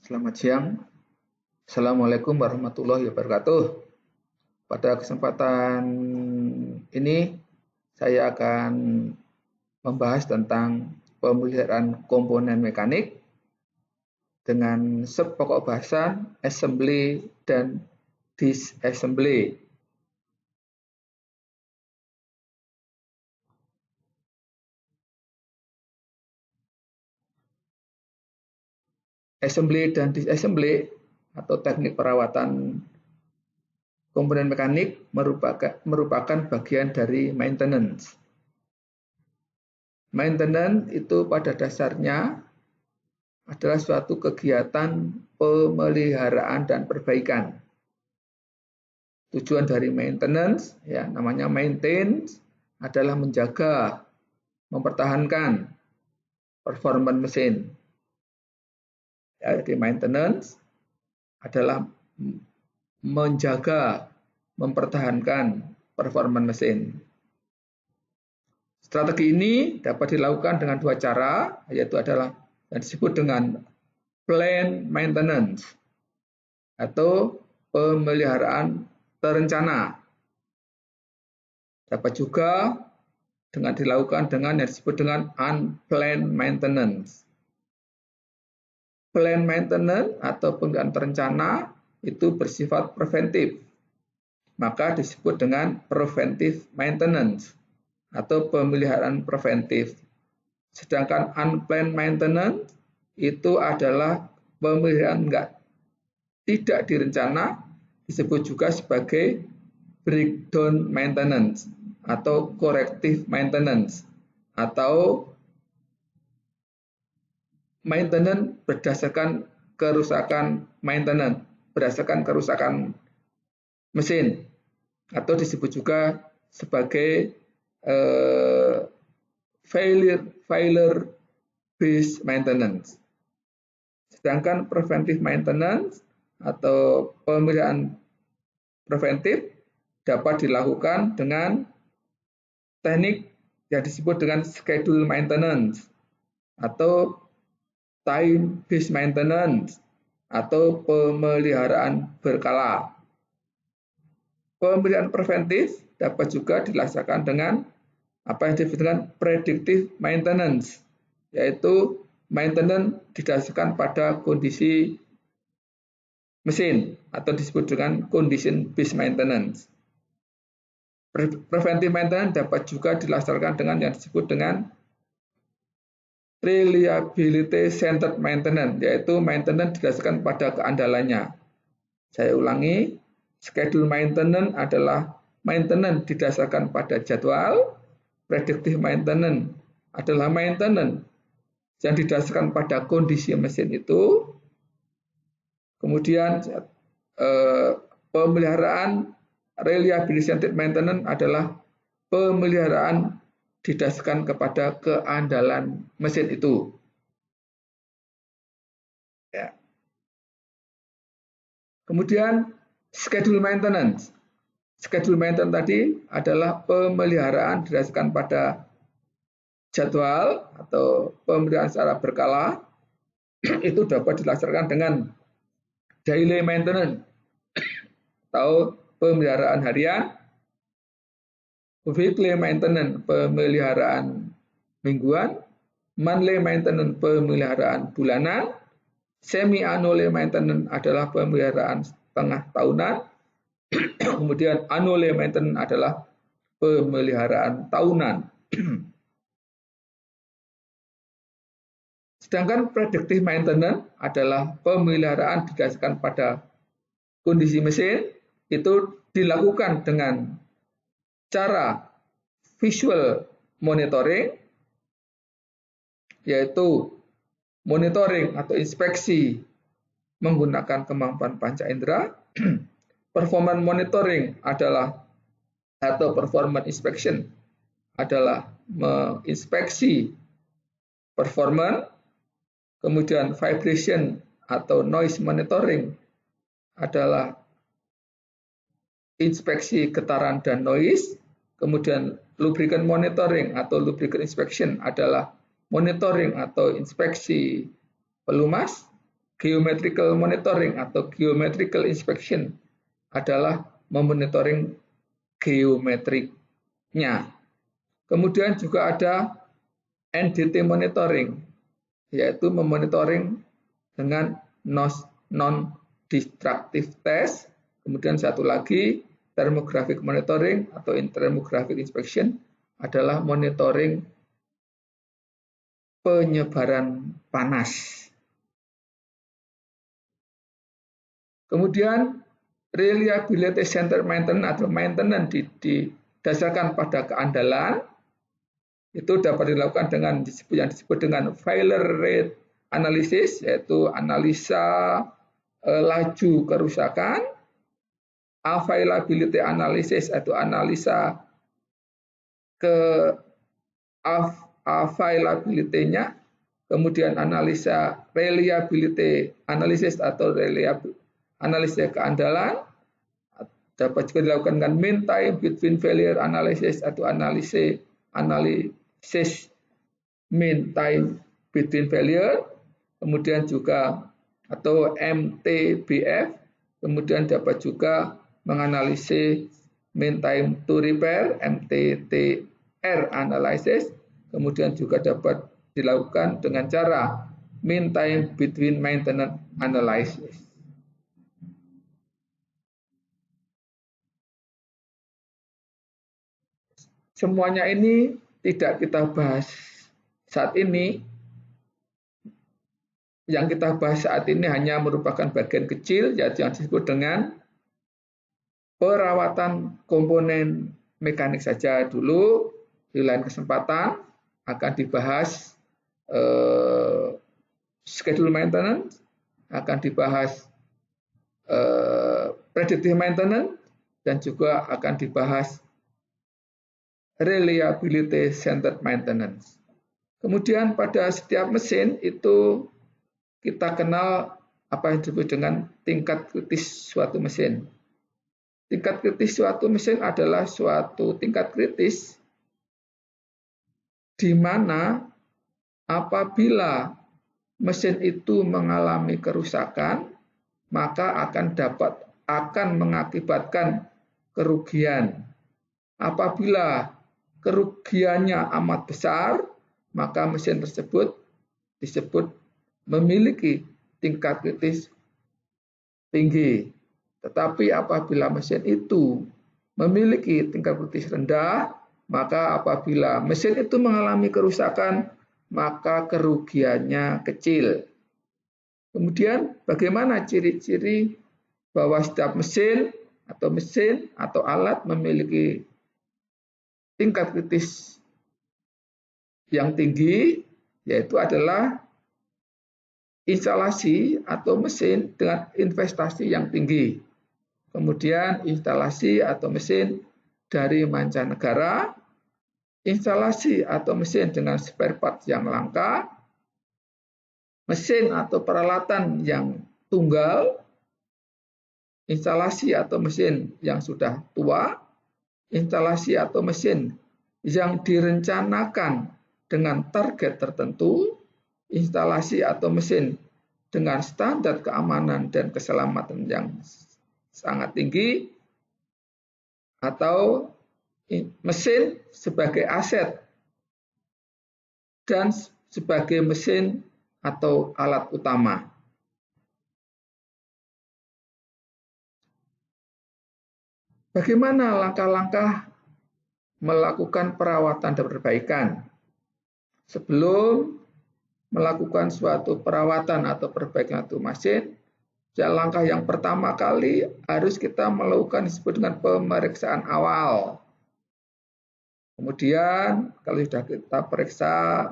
Selamat siang. Assalamualaikum warahmatullahi wabarakatuh. Pada kesempatan ini saya akan membahas tentang pemeliharaan komponen mekanik dengan sub pokok bahasan assembly dan disassembly. Assembly dan disassembly atau teknik perawatan komponen mekanik merupakan bagian dari maintenance. Maintenance itu pada dasarnya adalah suatu kegiatan pemeliharaan dan perbaikan. Tujuan dari maintenance, ya namanya maintain, adalah menjaga, mempertahankan performa mesin. Ya, jadi maintenance adalah menjaga, mempertahankan performa mesin. Strategi ini dapat dilakukan dengan dua cara, yaitu adalah yang disebut dengan planned maintenance atau pemeliharaan terencana. Dapat juga dengan dilakukan dengan yang disebut dengan unplanned maintenance. Planned maintenance atau pemeliharaan terencana itu bersifat preventif, maka disebut dengan preventive maintenance atau pemeliharaan preventif. Sedangkan unplanned maintenance itu adalah pemeliharaan tidak direncana, disebut juga sebagai breakdown maintenance atau corrective maintenance atau maintenance berdasarkan kerusakan mesin atau disebut juga sebagai failure based maintenance. Sedangkan preventive maintenance atau pemeliharaan preventif dapat dilakukan dengan teknik yang disebut dengan schedule maintenance atau time based maintenance atau pemeliharaan berkala. Pemeliharaan preventif dapat juga dilaksanakan dengan apa yang disebut dengan predictive maintenance, yaitu maintenance didasarkan pada kondisi mesin atau disebut dengan condition based maintenance. Preventive maintenance dapat juga dilaksanakan dengan yang disebut dengan reliability centered maintenance, yaitu maintenance didasarkan pada keandalannya. Saya ulangi, schedule maintenance adalah maintenance didasarkan pada jadwal, predictive maintenance adalah maintenance yang didasarkan pada kondisi mesin itu. Kemudian pemeliharaan reliability centered maintenance adalah pemeliharaan didasarkan kepada keandalan mesin itu. Ya. Kemudian schedule maintenance. Schedule maintenance tadi adalah pemeliharaan didasarkan pada jadwal atau pemeliharaan secara berkala. Itu dapat dilaksanakan dengan daily maintenance atau pemeliharaan harian, weekly maintenance pemeliharaan mingguan, monthly maintenance pemeliharaan bulanan, semi-annual maintenance adalah pemeliharaan setengah tahunan, kemudian annual maintenance adalah pemeliharaan tahunan. Sedangkan predictive maintenance adalah pemeliharaan didasarkan pada kondisi mesin, itu dilakukan dengan cara visual monitoring, yaitu monitoring atau inspeksi menggunakan kemampuan panca indera. Performance monitoring adalah atau performance inspection adalah menginspeksi performance. Kemudian vibration atau noise monitoring adalah inspeksi getaran dan noise. Kemudian lubricant monitoring atau lubricant inspection adalah monitoring atau inspeksi pelumas. geometrical monitoring atau geometrical inspection adalah memonitoring geometriknya. Kemudian juga ada NDT monitoring, yaitu memonitoring dengan non-destructive test. Kemudian satu lagi thermographic monitoring atau thermographic inspection adalah monitoring penyebaran panas. Kemudian reliability center maintenance atau maintenance didasarkan pada keandalan itu dapat dilakukan dengan yang disebut dengan failure rate analysis, yaitu analisa laju kerusakan, availability analysis atau analisa availability-nya, kemudian analisa reliability analysis atau analisa keandalan, dapat juga dilakukan dengan mean time between failure analysis atau analisis mean time between failure, kemudian juga atau MTBF, kemudian dapat juga menganalisis mean time to repair, MTTR analysis, kemudian juga dapat dilakukan dengan cara mean time between maintenance analysis. Semuanya ini tidak kita bahas saat ini. Yang kita bahas saat ini hanya merupakan bagian kecil, yaitu yang disebut dengan perawatan komponen mekanik saja dulu. Di lain kesempatan akan dibahas schedule maintenance, akan dibahas predictive maintenance, dan juga akan dibahas reliability centered maintenance. Kemudian pada setiap mesin itu kita kenal apa yang disebut dengan tingkat kritis suatu mesin. Tingkat kritis suatu mesin adalah suatu tingkat kritis di mana apabila mesin itu mengalami kerusakan, maka akan mengakibatkan kerugian. Apabila kerugiannya amat besar, maka mesin tersebut disebut memiliki tingkat kritis tinggi. Tetapi apabila mesin itu memiliki tingkat kritis rendah, maka apabila mesin itu mengalami kerusakan, maka kerugiannya kecil. Kemudian bagaimana ciri-ciri bahwa setiap mesin atau alat memiliki tingkat kritis yang tinggi, yaitu adalah instalasi atau mesin dengan investasi yang tinggi. Kemudian instalasi atau mesin dari mancanegara, instalasi atau mesin dengan spare part yang langka, mesin atau peralatan yang tunggal, instalasi atau mesin yang sudah tua, instalasi atau mesin yang direncanakan dengan target tertentu, instalasi atau mesin dengan standar keamanan dan keselamatan yang sangat tinggi, atau mesin sebagai aset dan sebagai mesin atau alat utama. Bagaimana langkah-langkah melakukan perawatan dan perbaikan? Sebelum melakukan suatu perawatan atau perbaikan satu mesin, langkah yang pertama kali harus kita melakukan disebut dengan pemeriksaan awal. Kemudian kalau sudah kita periksa,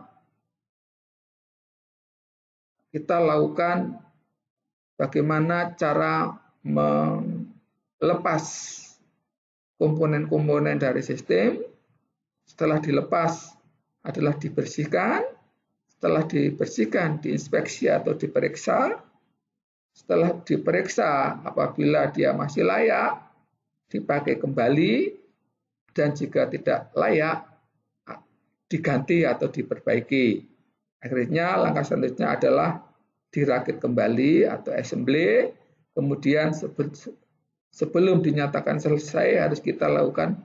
kita lakukan bagaimana cara melepas komponen-komponen dari sistem. Setelah dilepas adalah dibersihkan. Setelah dibersihkan, diinspeksi atau diperiksa. Setelah diperiksa, apabila dia masih layak, dipakai kembali. Dan jika tidak layak, diganti atau diperbaiki. Akhirnya langkah selanjutnya adalah dirakit kembali atau assembly, kemudian sebelum dinyatakan selesai harus kita lakukan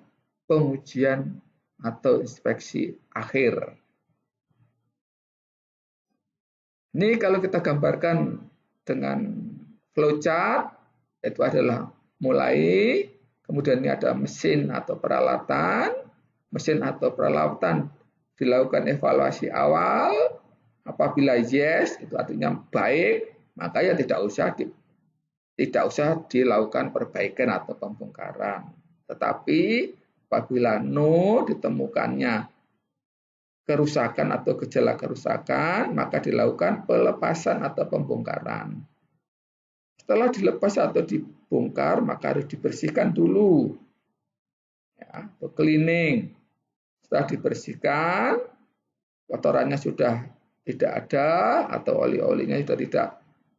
pengujian atau inspeksi akhir. Ini kalau kita gambarkan dengan flowchart, itu adalah mulai, kemudian ini ada mesin atau peralatan dilakukan evaluasi awal, apabila yes, itu artinya baik, maka ya tidak usah dilakukan perbaikan atau pembongkaran. Tetapi apabila no, ditemukannya kerusakan atau gejala kerusakan, maka dilakukan pelepasan atau pembongkaran. Setelah dilepas atau dibongkar, maka harus dibersihkan dulu, ya, atau cleaning. Setelah dibersihkan, kotorannya sudah tidak ada, atau oli-olinya sudah tidak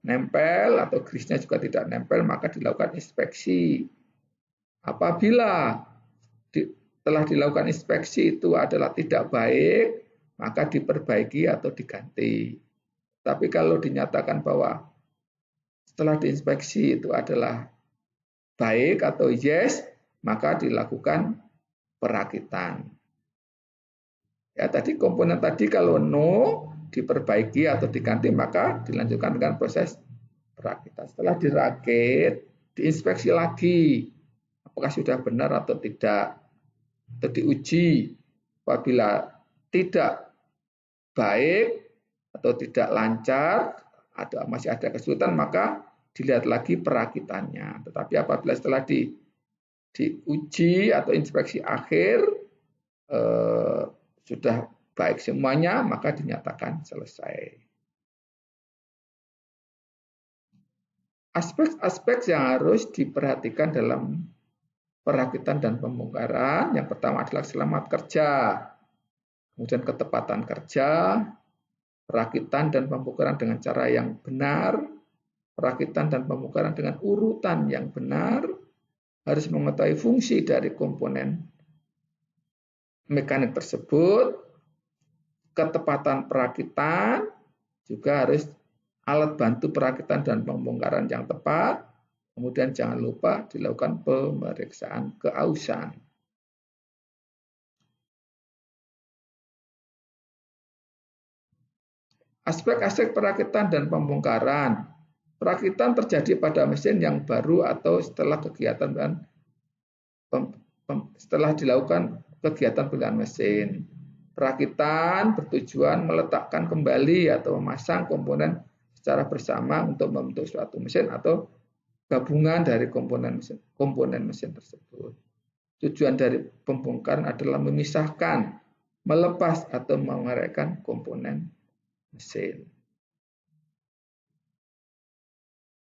nempel, atau grease-nya juga tidak nempel, maka dilakukan inspeksi. Apabila setelah dilakukan inspeksi itu adalah tidak baik, maka diperbaiki atau diganti. Tapi kalau dinyatakan bahwa setelah diinspeksi itu adalah baik atau yes, maka dilakukan perakitan. Ya, tadi komponen tadi kalau no, diperbaiki atau diganti, maka dilanjutkan dengan proses perakitan. Setelah dirakit, diinspeksi lagi, apakah sudah benar atau tidak, atau diuji. Apabila tidak baik atau tidak lancar, masih ada kesulitan, maka dilihat lagi perakitannya. Tetapi apabila setelah diuji atau inspeksi akhir sudah baik semuanya, maka dinyatakan selesai. Aspek-aspek yang harus diperhatikan dalam perakitan dan pembongkaran, yang pertama adalah selamat kerja, kemudian ketepatan kerja, perakitan dan pembongkaran dengan cara yang benar, perakitan dan pembongkaran dengan urutan yang benar, harus mengetahui fungsi dari komponen mekanik tersebut, ketepatan perakitan, juga harus alat bantu perakitan dan pembongkaran yang tepat, kemudian jangan lupa dilakukan pemeriksaan keausan. Aspek-aspek perakitan dan pembongkaran. Perakitan terjadi pada mesin yang baru atau setelah dilakukan kegiatan penggunaan mesin. Perakitan bertujuan meletakkan kembali atau memasang komponen secara bersama untuk membentuk suatu mesin atau gabungan dari komponen mesin tersebut. Tujuan dari pembongkaran adalah memisahkan, melepas atau mengeraikan komponen mesin.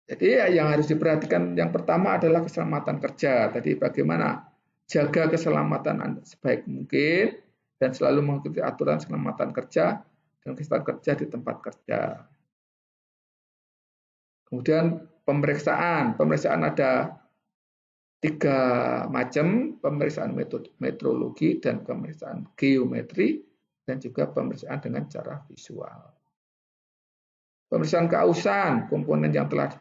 Jadi yang harus diperhatikan yang pertama adalah keselamatan kerja. Tadi bagaimana jaga keselamatan sebaik mungkin dan selalu mengikuti aturan keselamatan kerja dan keselamatan kerja di tempat kerja. Kemudian pemeriksaan ada 3 macam, pemeriksaan metrologi dan pemeriksaan geometri dan juga pemeriksaan dengan cara visual. Pemeriksaan keausan, komponen yang telah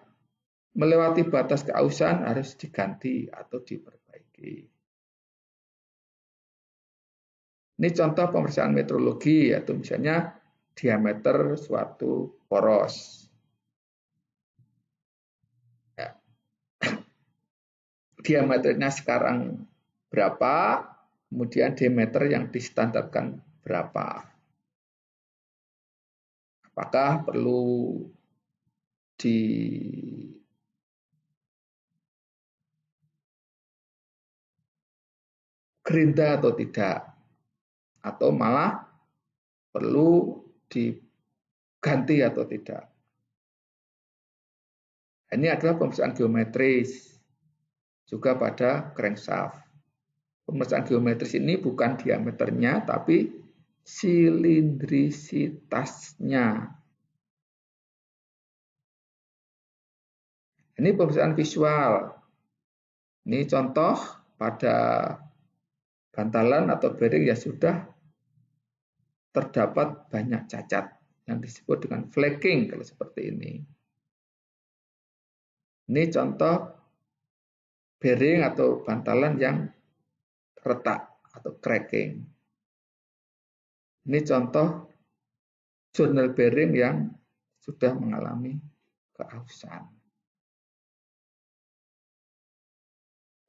melewati batas keausan harus diganti atau diperbaiki. Ini contoh pemeriksaan metrologi, yaitu misalnya diameter suatu poros. Ya. Diameternya sekarang berapa, kemudian diameter yang distandarkan berapa. Apakah perlu gerinda atau tidak, atau malah perlu diganti atau tidak. Ini adalah pemeriksaan geometris juga pada crankshaft. Pemeriksaan geometris ini bukan diameternya tapi silindrisitasnya. Ini pemeriksaan visual. Ini contoh pada bantalan atau bearing yang sudah terdapat banyak cacat. yang disebut dengan flaking kalau seperti ini. Ini contoh bearing atau bantalan yang retak atau cracking. Ini contoh journal bearing yang sudah mengalami keausan.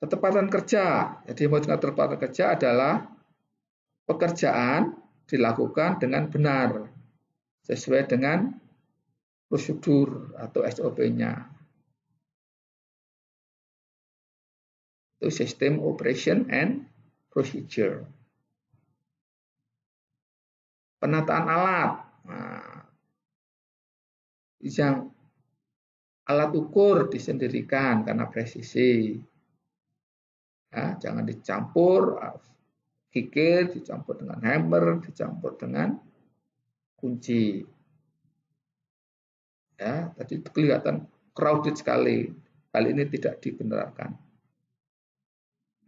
Ketepatan kerja. Jadi maksudnya ketepatan kerja adalah pekerjaan dilakukan dengan benar sesuai dengan prosedur atau SOP-nya. Itu System Operation and Procedure. Penataan alat. Nah, yang alat ukur disendirikan karena presisi. Ya, jangan dicampur kikir, dicampur dengan hammer, dicampur dengan kunci. Ya, tadi kelihatan crowded sekali. Hal ini tidak dibenarkan.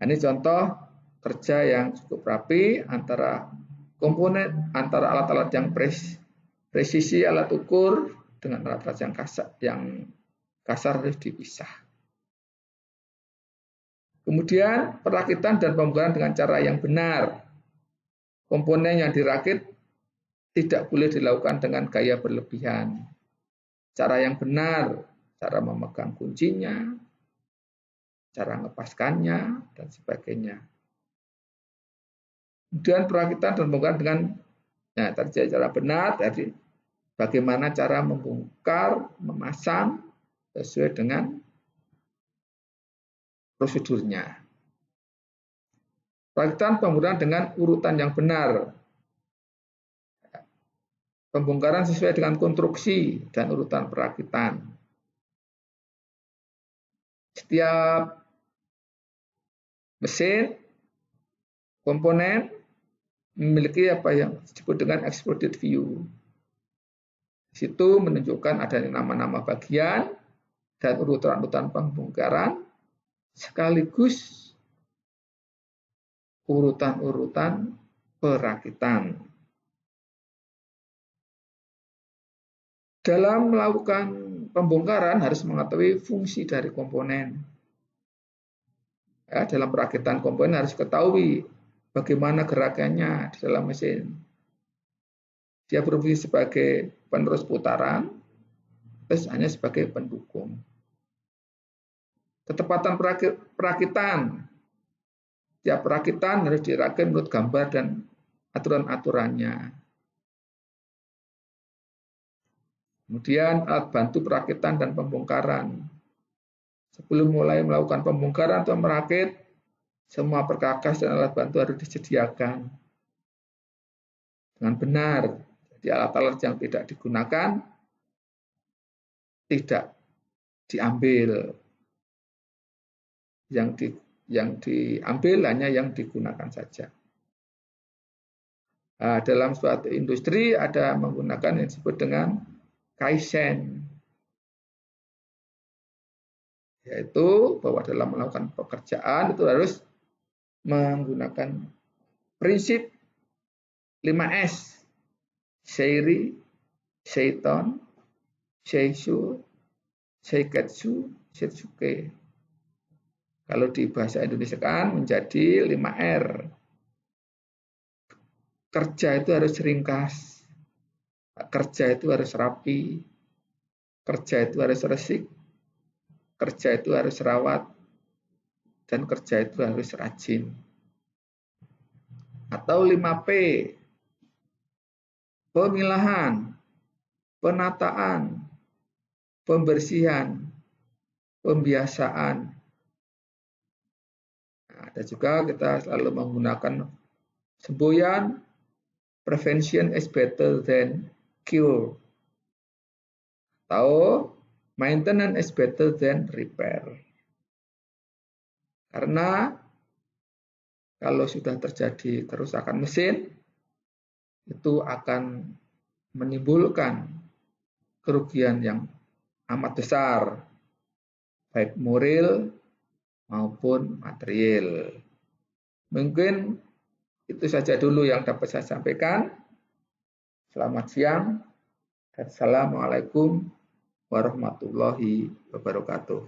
Ini contoh kerja yang cukup rapi antara komponen, antara alat-alat yang presisi alat ukur dengan alat-alat yang kasar harus dipisah. Kemudian perakitan dan pembongkaran dengan cara yang benar. Komponen yang dirakit tidak boleh dilakukan dengan gaya berlebihan. Cara yang benar, cara memegang kuncinya, cara ngepaskannya, dan sebagainya. Kemudian perakitan dan pembongkaran dengan tadi cara benar, jadi bagaimana cara membongkar, memasang sesuai dengan prosedurnya. Perakitan pembongkaran dengan urutan yang benar. Pembongkaran sesuai dengan konstruksi dan urutan perakitan. Setiap mesin, komponen memiliki apa yang disebut dengan exploded view. Di situ menunjukkan adanya nama-nama bagian dan urutan-urutan pembongkaran sekaligus urutan-urutan perakitan. Dalam melakukan pembongkaran harus mengetahui fungsi dari komponen. Ya, dalam perakitan komponen harus ketahui bagaimana gerakannya di dalam mesin. Dia berfungsi sebagai penerus putaran, terus hanya sebagai pendukung. Ketepatan perakitan. Tiap perakitan harus dirakit menurut gambar dan aturan-aturannya. Kemudian alat bantu perakitan dan pembongkaran. Sebelum mulai melakukan pembongkaran atau merakit, semua perkakas dan alat bantu harus disediakan dengan benar. Jadi alat-alat yang tidak digunakan tidak diambil. Yang diambil hanya yang digunakan saja. Nah, dalam suatu industri ada menggunakan yang disebut dengan Kaizen, yaitu bahwa dalam melakukan pekerjaan itu harus menggunakan prinsip 5S, Seiri, Seiton, Seishu, Seiketsu, Setsuke. Kalau di bahasa Indonesia kan menjadi 5R. Kerja itu harus ringkas, kerja itu harus rapi, kerja itu harus resik, kerja itu harus rawat, dan kerja itu harus rajin. Atau 5P, pemilahan, penataan, pembersihan, pembiasaan. Ada juga kita selalu menggunakan semboyan, prevention is better than cure. Atau maintenance is better than repair. Karena kalau sudah terjadi kerusakan mesin, itu akan menimbulkan kerugian yang amat besar, baik moral maupun material. Mungkin itu saja dulu yang dapat saya sampaikan. Selamat siang. Assalamualaikum warahmatullahi wabarakatuh.